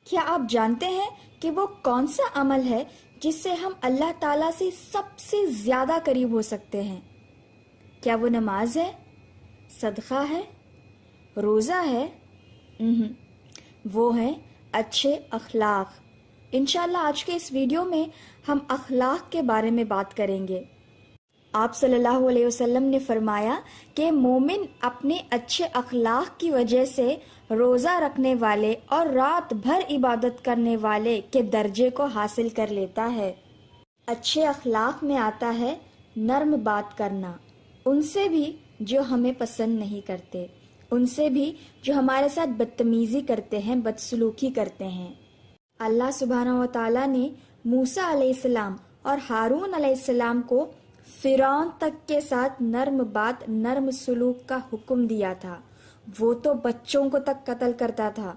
کیا آپ جانتے ہیں کہ وہ کون سا عمل ہے جس سے ہم اللہ تعالیٰ سے سب سے زیادہ قریب ہو سکتے ہیں؟ کیا وہ نماز ہے؟ صدقہ ہے؟ روزہ ہے؟ وہ ہے اچھے اخلاق۔ انشاءاللہ آج کے اس ویڈیو میں ہم اخلاق کے بارے میں بات کریں گے۔ آپ صلی اللہ علیہ وسلم نے فرمایا کہ مومن اپنے اچھے اخلاق کی وجہ سے روزہ رکھنے والے اور رات بھر عبادت کرنے والے کے درجے کو حاصل کر لیتا ہے۔ اچھے اخلاق میں آتا ہے نرم بات کرنا، ان سے بھی جو ہمیں پسند نہیں کرتے، ان سے بھی جو ہمارے ساتھ بدتمیزی کرتے ہیں، بدسلوکی کرتے ہیں۔ اللہ سبحانہ و تعالیٰ نے موسیٰ علیہ السلام اور ہارون علیہ السلام کو فرعون تک کے ساتھ نرم بات، نرم سلوک کا حکم دیا تھا۔ وہ تو بچوں کو تک قتل کرتا تھا۔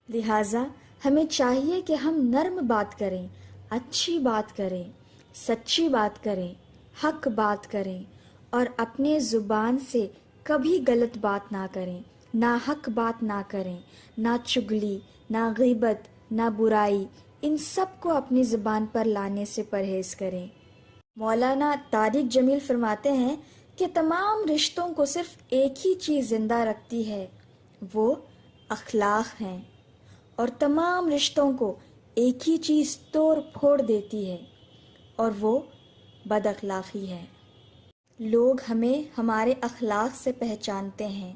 لہٰذا ہمیں چاہیے کہ ہم نرم بات کریں، اچھی بات کریں، سچی بات کریں، حق بات کریں، اور اپنے زبان سے کبھی غلط بات نہ کریں، نہ حق بات نہ کریں، نہ چگلی، نہ غیبت، نہ برائی، ان سب کو اپنی زبان پر لانے سے پرہیز کریں۔ مولانا طارق جمیل فرماتے ہیں کہ تمام رشتوں کو صرف ایک ہی چیز زندہ رکھتی ہے، وہ اخلاق ہیں، اور تمام رشتوں کو ایک ہی چیز توڑ پھوڑ دیتی ہے، اور وہ بد اخلاقی ہے۔ لوگ ہمیں ہمارے اخلاق سے پہچانتے ہیں۔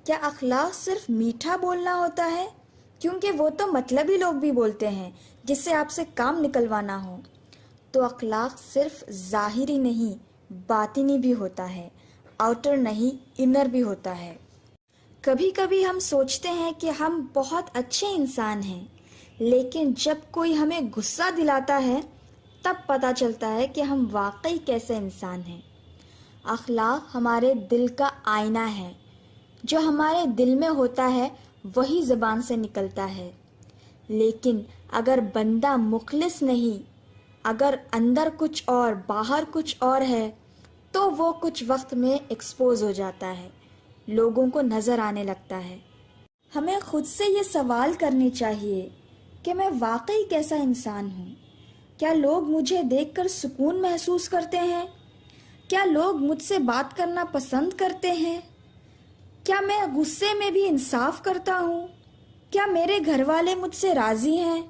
کیا اخلاق صرف میٹھا بولنا ہوتا ہے؟ کیونکہ وہ تو مطلبی لوگ بھی بولتے ہیں جس سے آپ سے کام نکلوانا ہو۔ تو اخلاق صرف ظاہری نہیں، باطنی بھی ہوتا ہے، آؤٹر نہیں، انر بھی ہوتا ہے۔ کبھی کبھی ہم سوچتے ہیں کہ ہم بہت اچھے انسان ہیں، لیکن جب کوئی ہمیں غصہ دلاتا ہے تب پتہ چلتا ہے کہ ہم واقعی کیسے انسان ہیں۔ اخلاق ہمارے دل کا آئینہ ہے، جو ہمارے دل میں ہوتا ہے وہی زبان سے نکلتا ہے۔ لیکن اگر بندہ مخلص نہیں، اگر اندر کچھ اور باہر کچھ اور ہے، تو وہ کچھ وقت میں ایکسپوز ہو جاتا ہے، لوگوں کو نظر آنے لگتا ہے۔ ہمیں خود سے یہ سوال کرنے چاہیے کہ میں واقعی کیسا انسان ہوں؟ کیا لوگ مجھے دیکھ کر سکون محسوس کرتے ہیں؟ کیا لوگ مجھ سے بات کرنا پسند کرتے ہیں؟ کیا میں غصے میں بھی انصاف کرتا ہوں؟ کیا میرے گھر والے مجھ سے راضی ہیں؟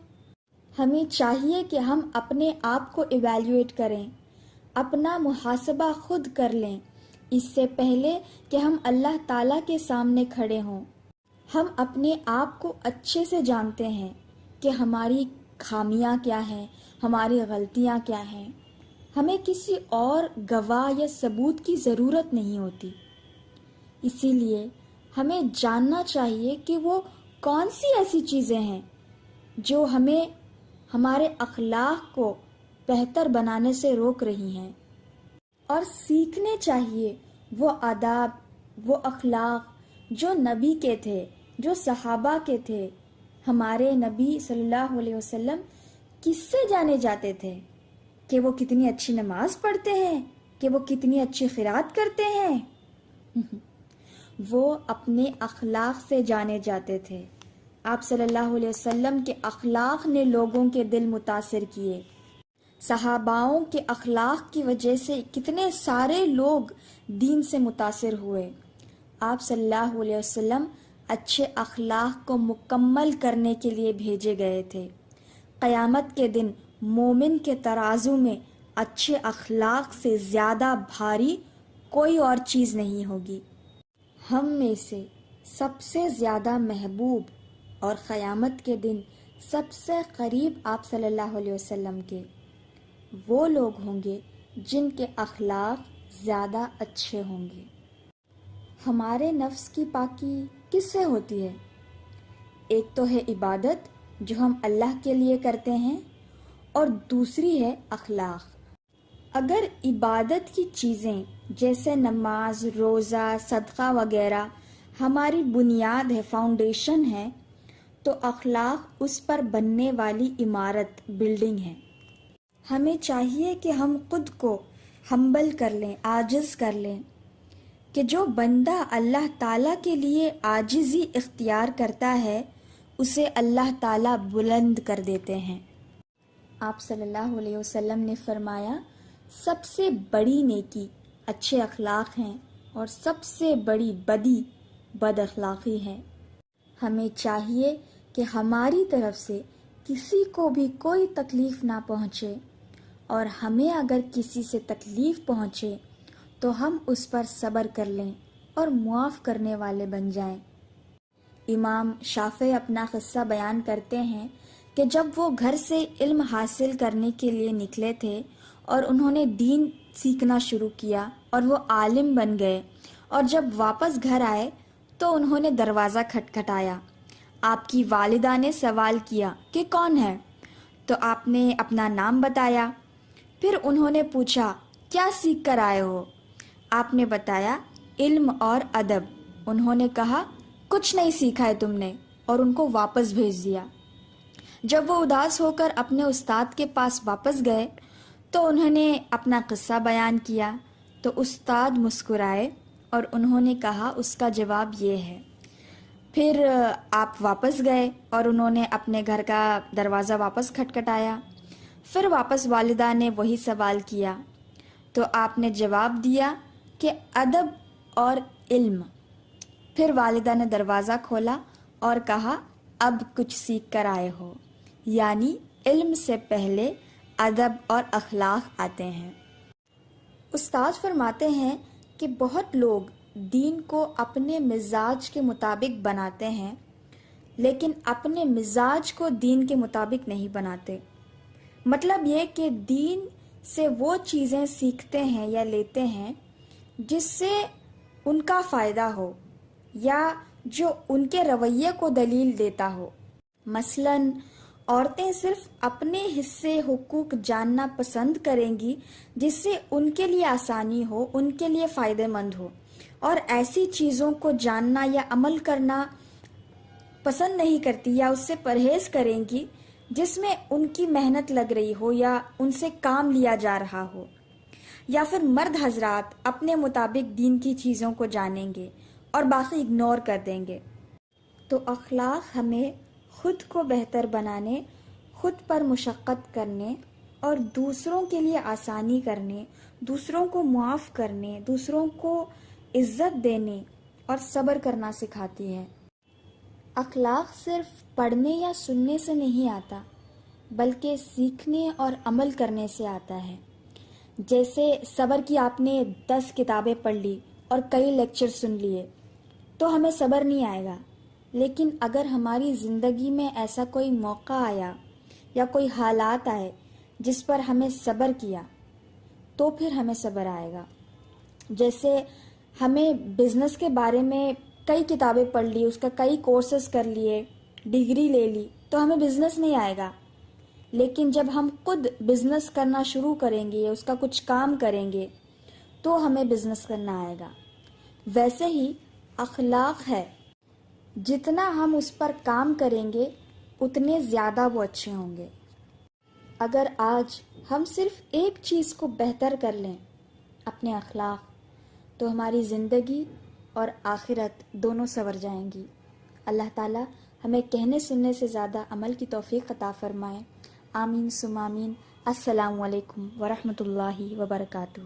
ہمیں چاہیے کہ ہم اپنے آپ کو ایویلیویٹ کریں، اپنا محاسبہ خود کر لیں، اس سے پہلے کہ ہم اللہ تعالیٰ کے سامنے کھڑے ہوں۔ ہم اپنے آپ کو اچھے سے جانتے ہیں کہ ہماری خامیاں کیا ہیں، ہماری غلطیاں کیا ہیں۔ ہمیں کسی اور گواہ یا ثبوت کی ضرورت نہیں ہوتی۔ اسی لیے ہمیں جاننا چاہیے کہ وہ کون سی ایسی چیزیں ہیں جو ہمیں ہمارے اخلاق کو بہتر بنانے سے روک رہی ہیں، اور سیکھنے چاہیے وہ آداب، وہ اخلاق جو نبی کے تھے، جو صحابہ کے تھے۔ ہمارے نبی صلی اللہ علیہ وسلم کس سے جانے جاتے تھے؟ کہ وہ کتنی اچھی نماز پڑھتے ہیں، کہ وہ کتنی اچھی قرات کرتے ہیں؟ وہ اپنے اخلاق سے جانے جاتے تھے۔ آپ صلی اللہ علیہ وسلم کے اخلاق نے لوگوں کے دل متاثر کیے۔ صحاباؤں کے اخلاق کی وجہ سے کتنے سارے لوگ دین سے متاثر ہوئے۔ آپ صلی اللہ علیہ وسلم اچھے اخلاق کو مکمل کرنے کے لیے بھیجے گئے تھے۔ قیامت کے دن مومن کے ترازو میں اچھے اخلاق سے زیادہ بھاری کوئی اور چیز نہیں ہوگی۔ ہم میں سے سب سے زیادہ محبوب اور قیامت کے دن سب سے قریب آپ صلی اللہ علیہ وسلم کے وہ لوگ ہوں گے جن کے اخلاق زیادہ اچھے ہوں گے۔ ہمارے نفس کی پاکی کس سے ہوتی ہے؟ ایک تو ہے عبادت جو ہم اللہ کے لیے کرتے ہیں، اور دوسری ہے اخلاق۔ اگر عبادت کی چیزیں جیسے نماز، روزہ، صدقہ وغیرہ ہماری بنیاد ہے، فاؤنڈیشن ہے، تو اخلاق اس پر بننے والی عمارت، بلڈنگ ہے۔ ہمیں چاہیے کہ ہم خود کو ہمبل کر لیں، عاجز کر لیں، کہ جو بندہ اللہ تعالیٰ کے لیے عاجزی اختیار کرتا ہے اسے اللہ تعالیٰ بلند کر دیتے ہیں۔ آپ صلی اللہ علیہ وسلم نے فرمایا، سب سے بڑی نیکی اچھے اخلاق ہیں اور سب سے بڑی بدی بد اخلاقی ہے۔ ہمیں چاہیے کہ ہماری طرف سے کسی کو بھی کوئی تکلیف نہ پہنچے، اور ہمیں اگر کسی سے تکلیف پہنچے تو ہم اس پر صبر کر لیں اور معاف کرنے والے بن جائیں۔ امام شافعی اپنا قصہ بیان کرتے ہیں کہ جب وہ گھر سے علم حاصل کرنے کے لیے نکلے تھے اور انہوں نے دین سیکھنا شروع کیا اور وہ عالم بن گئے، اور جب واپس گھر آئے تو انہوں نے دروازہ کھٹکھٹایا۔ آپ کی والدہ نے سوال کیا کہ کون ہے؟ تو آپ نے اپنا نام بتایا۔ پھر انہوں نے پوچھا کیا سیکھ کر آئے ہو؟ آپ نے بتایا علم اور ادب۔ انہوں نے کہا کچھ نہیں سیکھا ہے تم نے، اور ان کو واپس بھیج دیا۔ جب وہ اداس ہو کر اپنے استاد کے پاس واپس گئے تو انہوں نے اپنا قصہ بیان کیا، تو استاد مسکرائے اور انہوں نے کہا اس کا جواب یہ ہے۔ پھر آپ واپس گئے اور انہوں نے اپنے گھر کا دروازہ واپس کھٹکھٹایا۔ پھر واپس والدہ نے وہی سوال کیا تو آپ نے جواب دیا کہ ادب اور علم۔ پھر والدہ نے دروازہ کھولا اور کہا اب کچھ سیکھ کر آئے ہو، یعنی علم سے پہلے ادب اور اخلاق آتے ہیں۔ استاد فرماتے ہیں کہ بہت لوگ دین کو اپنے مزاج کے مطابق بناتے ہیں، لیکن اپنے مزاج کو دین کے مطابق نہیں بناتے۔ مطلب یہ کہ دین سے وہ چیزیں سیکھتے ہیں یا لیتے ہیں جس سے ان کا فائدہ ہو یا جو ان کے رویے کو دلیل دیتا ہو۔ مثلاً عورتیں صرف اپنے حصے حقوق جاننا پسند کریں گی جس سے ان کے لیے آسانی ہو، ان کے لیے فائدہ مند ہو، اور ایسی چیزوں کو جاننا یا عمل کرنا پسند نہیں کرتی یا اس سے پرہیز کریں گی جس میں ان کی محنت لگ رہی ہو یا ان سے کام لیا جا رہا ہو۔ یا پھر مرد حضرات اپنے مطابق دین کی چیزوں کو جانیں گے اور باقی اگنور کر دیں گے۔ تو اخلاق ہمیں خود کو بہتر بنانے، خود پر مشقت کرنے اور دوسروں کے لیے آسانی کرنے، دوسروں کو معاف کرنے، دوسروں کو عزت دینے اور صبر کرنا سکھاتی ہے۔ اخلاق صرف پڑھنے یا سننے سے نہیں آتا، بلکہ سیکھنے اور عمل کرنے سے آتا ہے۔ جیسے صبر کی آپ نے 10 کتابیں پڑھ لی اور کئی لیکچر سن لیے تو ہمیں صبر نہیں آئے گا، لیکن اگر ہماری زندگی میں ایسا کوئی موقع آیا یا کوئی حالات آئے جس پر ہمیں صبر کیا تو پھر ہمیں صبر آئے گا۔ جیسے ہمیں بزنس کے بارے میں کئی کتابیں پڑھ لی، اس کا کئی کورسز کر لیے، ڈگری لے لی تو ہمیں بزنس نہیں آئے گا، لیکن جب ہم خود بزنس کرنا شروع کریں گے، اس کا کچھ کام کریں گے تو ہمیں بزنس کرنا آئے گا۔ ویسے ہی اخلاق ہے، جتنا ہم اس پر کام کریں گے اتنے زیادہ وہ اچھے ہوں گے۔ اگر آج ہم صرف ایک چیز کو بہتر کر لیں، اپنے اخلاق، تو ہماری زندگی اور آخرت دونوں سنور جائیں گی۔ اللہ تعالیٰ ہمیں کہنے سننے سے زیادہ عمل کی توفیق عطا فرمائے۔ آمین ثم آمین۔ السلام علیکم ورحمۃ اللہ وبرکاتہ۔